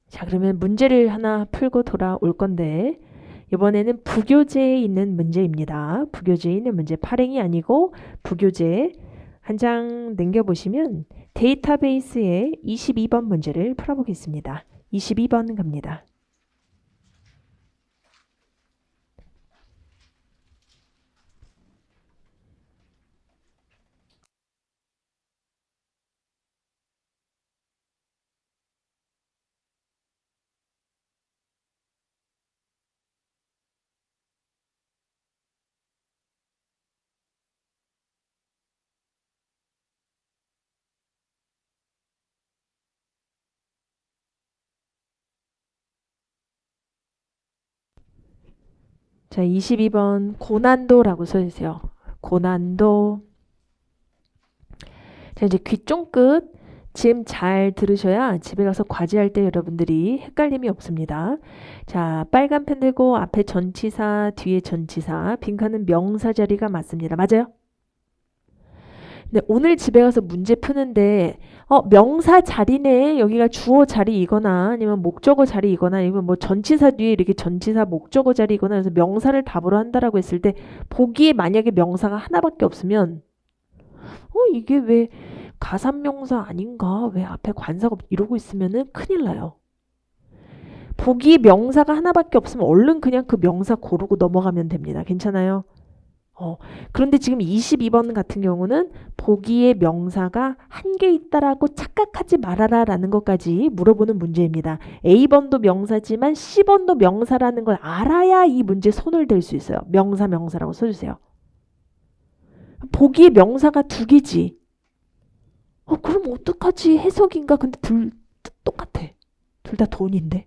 자, 그러면 문제를 하나 풀고 돌아올 건데 이번에는 부교재에 있는 문제입니다. 부교재에 있는 문제 발행이 아니고 부교재 한 장 넘겨보시면 데이터베이스의 22번 문제를 풀어보겠습니다. 22번 갑니다. 자, 22번 고난도라고 써주세요. 고난도. 자, 이제 귀 쫑긋 지금 잘 들으셔야 집에 가서 과제할 때 여러분들이 헷갈림이 없습니다. 자, 빨간 펜 들고 앞에 전치사, 뒤에 전치사, 빈칸은 명사 자리가 맞습니다. 맞아요? 네, 오늘 집에 가서 문제 푸는데 명사 자리네. 여기가 주어 자리이거나 아니면 목적어 자리이거나 아니면 뭐 전치사 뒤에 이렇게 전치사 목적어 자리이거나 해서 명사를 답으로 한다라고 했을 때 보기에 만약에 명사가 하나밖에 없으면 이게 왜 가산명사 아닌가? 왜 앞에 관사가 이러고 있으면은 큰일 나요. 보기에 명사가 하나밖에 없으면 얼른 그냥 그 명사 고르고 넘어가면 됩니다. 괜찮아요? 그런데 지금 22번 같은 경우는 보기에 명사가 한 개 있다라고 착각하지 말아라 라는 것까지 물어보는 문제입니다. A번도 명사지만 C번도 명사라는 걸 알아야 이 문제 손을 댈 수 있어요. 명사라고 써주세요. 보기에 명사가 두 개지. 그럼 어떡하지? 해석인가? 근데 둘 똑같아. 둘 다 돈인데.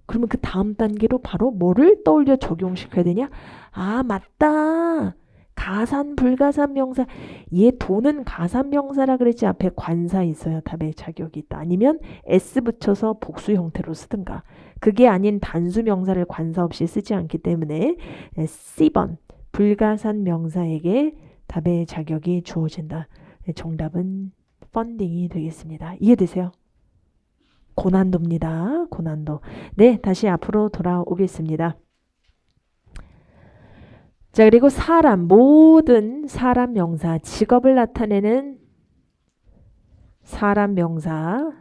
그러면 그 다음 단계로 바로 뭐를 떠올려 적용시켜야 되냐? 아, 맞다. 가산, 불가산 명사. 얘 돈은 가산 명사라 그랬지. 앞에 관사 있어야 답에 자격이 있다. 아니면 S 붙여서 복수 형태로 쓰든가. 그게 아닌 단수 명사를 관사 없이 쓰지 않기 때문에 C번 불가산 명사에게 답의 자격이 주어진다. 정답은 펀딩이 되겠습니다. 이해되세요? 고난도입니다. 고난도. 네, 다시 앞으로 돌아오겠습니다. 자, 그리고 사람, 모든 사람 명사, 직업을 나타내는 사람 명사도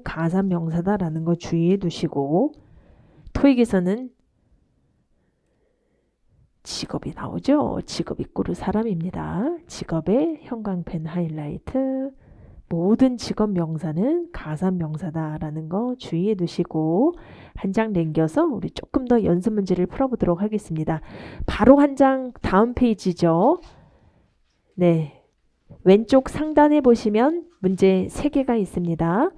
가산 명사다라는 거 주의해 두시고, 토익에서는 직업이 나오죠. 직업 이꼬르 사람입니다. 직업의 형광펜 하이라이트. 모든 직업 명사는 가산 명사다라는 거 주의해 두시고 한 장 남겨서 우리 조금 더 연습 문제를 풀어보도록 하겠습니다. 바로 한 장 다음 페이지죠. 네, 왼쪽 상단에 보시면 문제 3개가 있습니다.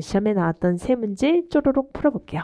시험에 나왔던 3문제 쪼르륵 풀어볼게요.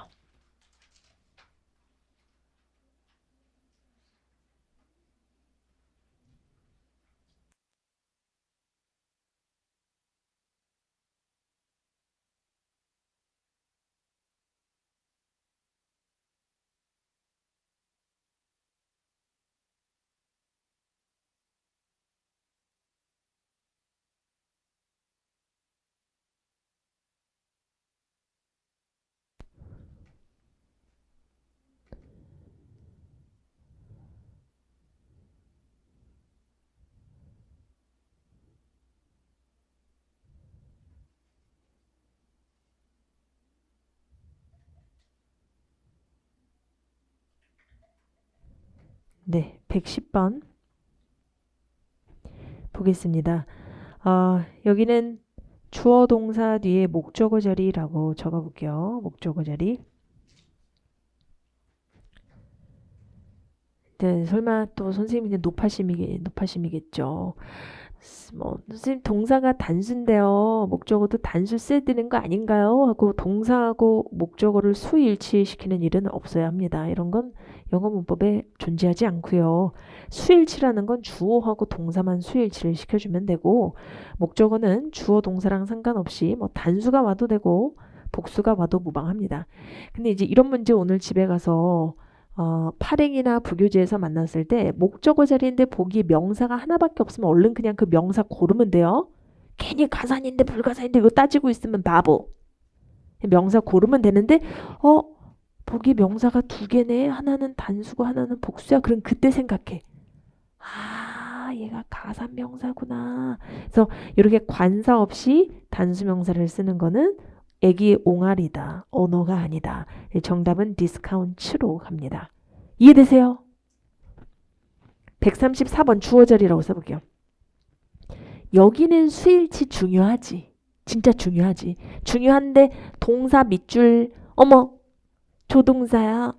네, 110번 보겠습니다. 여기는 주어 동사 뒤에 목적어 자리라고 적어볼게요. 목적어 자리. 네, 설마 또 선생님이 높아심이겠죠. 선생님 동사가 단수인데요. 목적어도 단수 써야 되는 거 아닌가요? 하고 동사하고 목적어를 수일치시키는 일은 없어야 합니다. 이런 건 영어 문법에 존재하지 않고요. 수일치라는 건 주어하고 동사만 수일치를 시켜주면 되고 목적어는 주어 동사랑 상관없이 단수가 와도 되고 복수가 와도 무방합니다. 근데 이제 이런 문제 오늘 집에 가서 파랭이나 부교재에서 만났을 때 목적어 자리인데 보기 명사가 하나밖에 없으면 얼른 그냥 그 명사 고르면 돼요. 괜히 가산인데 불가산인데 이거 따지고 있으면 바보. 명사 고르면 되는데 보기 명사가 2개네. 하나는 단수고 하나는 복수야. 그럼 그때 생각해. 아, 얘가 가산 명사구나. 그래서 이렇게 관사 없이 단수 명사를 쓰는 거는 애기 옹알이다. 언어가 아니다. 정답은 디스카운트로 갑니다. 이해되세요? 134번 주어 자리라고 써볼게요. 여기는 수일치 중요하지. 진짜 중요하지. 중요한데 동사 밑줄 조동사야.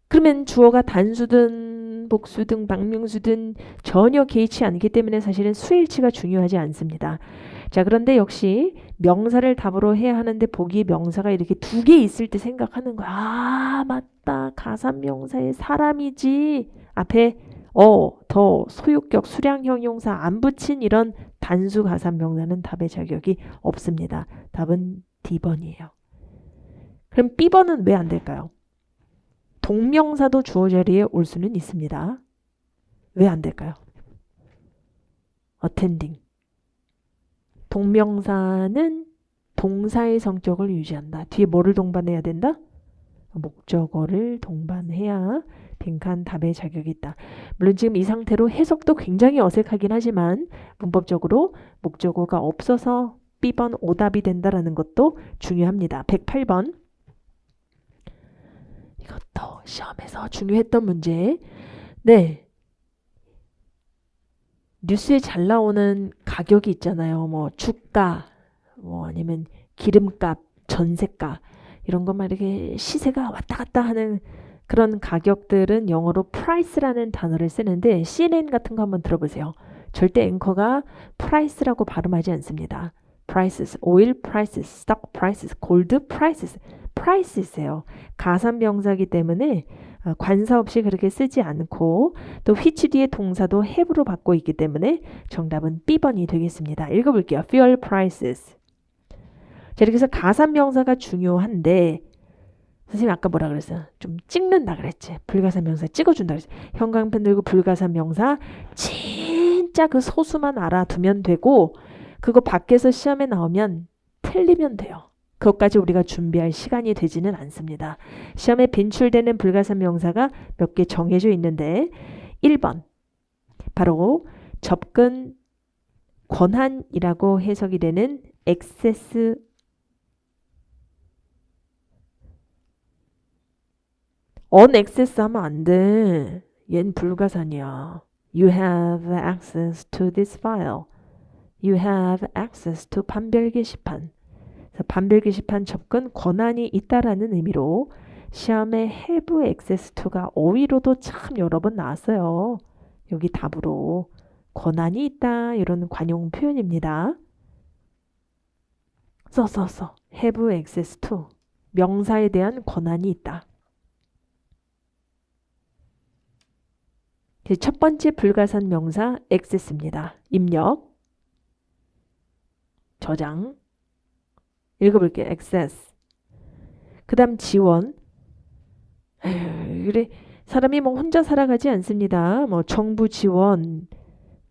그러면 주어가 단수든 복수든 박명수든 전혀 개의치 않기 때문에 사실은 수일치가 중요하지 않습니다. 자, 그런데 역시 명사를 답으로 해야 하는데 보기에 명사가 이렇게 두 개 있을 때 생각하는 거야. 아, 맞다. 가산명사의 사람이지. 앞에 더, 소유격, 수량형 용사 안 붙인 이런 단수 가산명사는 답의 자격이 없습니다. 답은 D번이에요. 그럼 B번은 왜 안 될까요? 동명사도 주어 자리에 올 수는 있습니다. 왜 안 될까요? attending. 동명사는 동사의 성격을 유지한다. 뒤에 뭐를 동반해야 된다? 목적어를 동반해야 빈칸 답의 자격이 있다. 물론 지금 이 상태로 해석도 굉장히 어색하긴 하지만 문법적으로 목적어가 없어서 B번 오답이 된다라는 것도 중요합니다. 108번. 이것도 시험에서 중요했던 문제. 네. 뉴스에 잘 나오는 가격이 있잖아요. 뭐 주가, 뭐 아니면 기름값, 전세가 이런 것만 이렇게 시세가 왔다 갔다 하는 그런 가격들은 영어로 price라는 단어를 쓰는데 CNN 같은 거 한번 들어보세요. 절대 앵커가 price라고 발음하지 않습니다. prices, oil prices, stock prices, gold prices, prices예요. 가산명사기 때문에 관사 없이 그렇게 쓰지 않고 또 which 뒤에 동사도 have로 받고 있기 때문에 정답은 B번이 되겠습니다. 읽어볼게요. fuel prices. 자, 이렇게 해서 가산명사가 중요한데 선생님 아까 뭐라 그랬어요? 좀 찍는다 그랬지. 불가산명사 찍어준다 그랬지. 형광펜 들고 불가산명사 진짜 그 소수만 알아두면 되고 그거 밖에서 시험에 나오면 틀리면 돼요. 그것까지 우리가 준비할 시간이 되지는 않습니다. 시험에 빈출되는 불가산명사가 몇 개 정해져 있는데 1번 바로 접근 권한이라고 해석이 되는 액세스 언액세스 하면 안 돼. 얜 불가산이야. You have access to this file. You have access to 판별 게시판. 판별 게시판 접근 권한이 있다라는 의미로 시험에 have access to가 어휘로도 참 여러 번 나왔어요. 여기 답으로 권한이 있다 이런 관용 표현입니다. 써. have access to 명사에 대한 권한이 있다. 첫 번째 불가산 명사 access입니다. 입력, 저장, 읽어볼게요. access. 그 다음 지원. 그래 사람이 뭐 혼자 살아가지 않습니다. 뭐 정부 지원,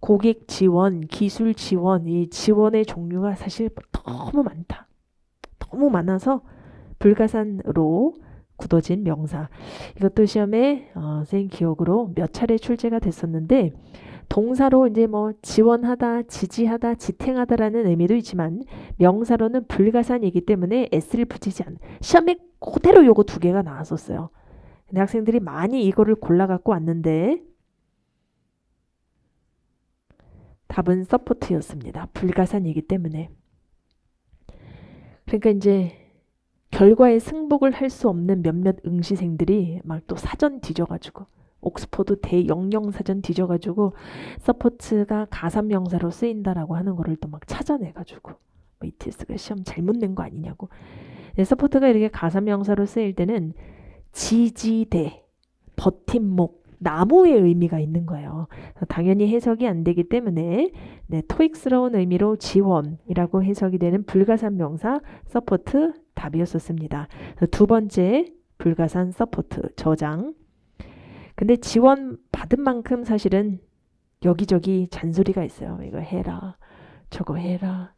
고객 지원, 기술 지원, 이 지원의 종류가 사실 너무 많다. 너무 많아서 불가산으로 굳어진 명사. 이것도 시험에 선생님 기억으로 몇 차례 출제가 됐었는데 동사로 이제 뭐 지원하다, 지지하다, 지탱하다라는 의미도 있지만 명사로는 불가산이기 때문에 s를 붙이지 않는 시험에 그대로 요거 두 개가 나왔었어요. 근데 학생들이 많이 이거를 골라갖고 왔는데 답은 서포트였습니다. 불가산이기 때문에. 그러니까 이제 결과에 승복을 할 수 없는 몇몇 응시생들이 막 또 사전 뒤져가지고 옥스퍼드 대영영 사전 뒤져가지고 서포트가 가산명사로 쓰인다라고 하는 거를 또 막 찾아내가지고 뭐 ETS가 시험 잘못 낸 거 아니냐고. 서포트가 이렇게 가산명사로 쓰일 때는 지지대, 버팀목, 나무의 의미가 있는 거예요. 당연히 해석이 안 되기 때문에 토익스러운 의미로 지원이라고 해석이 되는 불가산 명사 서포트 답이었었습니다. 두 번째 불가산 서포트 저장. 근데 지원 받은 만큼 사실은 여기저기 잔소리가 있어요. 이거 해라, 저거 해라.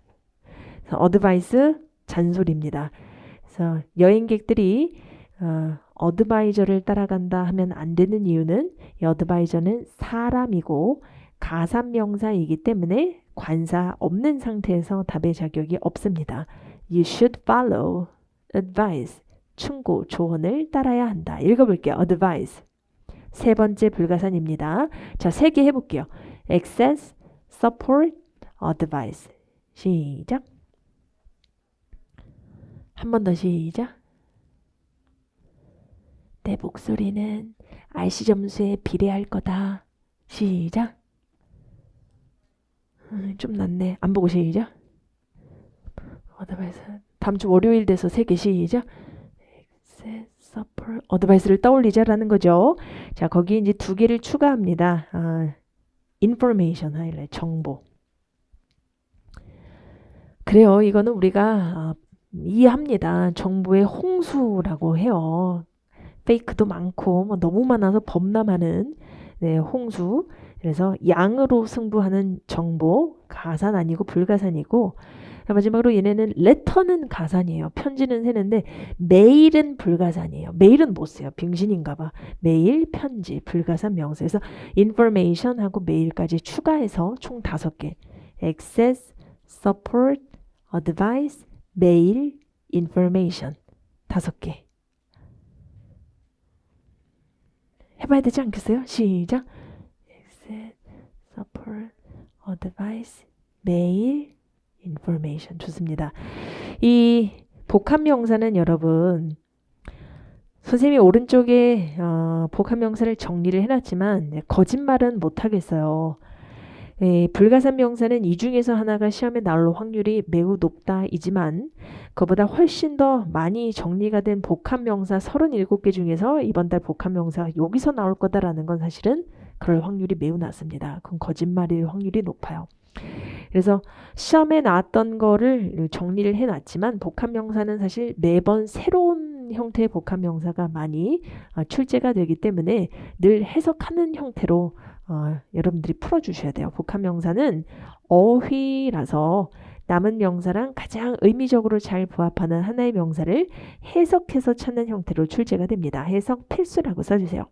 어드바이스 잔소리입니다. 그래서 여행객들이 어드바이저를 따라간다 하면 안 되는 이유는 이 어드바이저는 사람이고 가산명사이기 때문에 관사 없는 상태에서 답의 자격이 없습니다. You should follow advice. 충고, 조언을 따라야 한다. 읽어볼게요. advice. 세 번째 불가산입니다. 자, 세 개 해볼게요. access, support, advice. 시작. 한 번 더 시작. 내 목소리는 RC 점수에 비례할 거다. 시작. 좀 낫네. 안 보고 시작. 어드바이스. 다음 주 월요일 돼서 3개 시작. Access, support, 어드바이스를 떠올리자라는 거죠. 자, 거기 이제 2개를 추가합니다. information 하이라이트, 정보. 그래요. 이거는 우리가 이해합니다. 정보의 홍수라고 해요. 페이크도 많고 뭐 너무 많아서 범람하는 네, 홍수. 그래서 양으로 승부하는 정보, 가산 아니고 불가산이고, 마지막으로 얘네는 레터는 가산이에요. 편지는 세는데 메일은 불가산이에요. 메일은 못 써요. 빙신인가 봐. 메일, 편지, 불가산 명사. 그래서 information하고 메일까지 추가해서 총 5개. access, support, advice, mail, information. 5개. 해봐야 되지 않겠어요? 시작. access, support, advice, mail, information. 좋습니다. 이 복합명사는 여러분, 선생님이 오른쪽에 복합명사를 정리를 해놨지만 거짓말은 못하겠어요. 불가산 명사는 이 중에서 하나가 시험에 나올 확률이 매우 높다이지만 그보다 훨씬 더 많이 정리가 된 복합명사 37개 중에서 이번 달 복합명사가 여기서 나올 거다라는 건 사실은 그럴 확률이 매우 낮습니다. 그건 거짓말일 확률이 높아요. 그래서 시험에 나왔던 거를 정리를 해놨지만 복합명사는 사실 매번 새로운 형태의 복합명사가 많이 출제가 되기 때문에 늘 해석하는 형태로 여러분들이 풀어주셔야 돼요. 복합명사는 어휘라서 남은 명사랑 가장 의미적으로 잘 부합하는 하나의 명사를 해석해서 찾는 형태로 출제가 됩니다. 해석 필수라고 써주세요.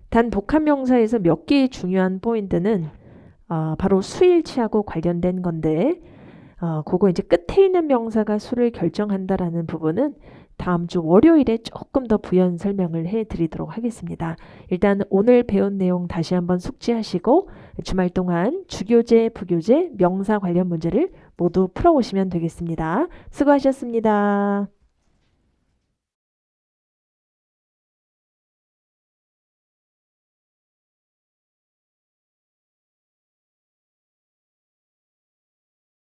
단 복합명사에서 몇 개의 중요한 포인트는 바로 수일치하고 관련된 건데 그거 이제 끝에 있는 명사가 수를 결정한다라는 부분은 다음 주 월요일에 조금 더 부연 설명을 해드리도록 하겠습니다. 일단 오늘 배운 내용 다시 한번 숙지하시고 주말 동안 주교재, 부교재, 명사 관련 문제를 모두 풀어오시면 되겠습니다. 수고하셨습니다.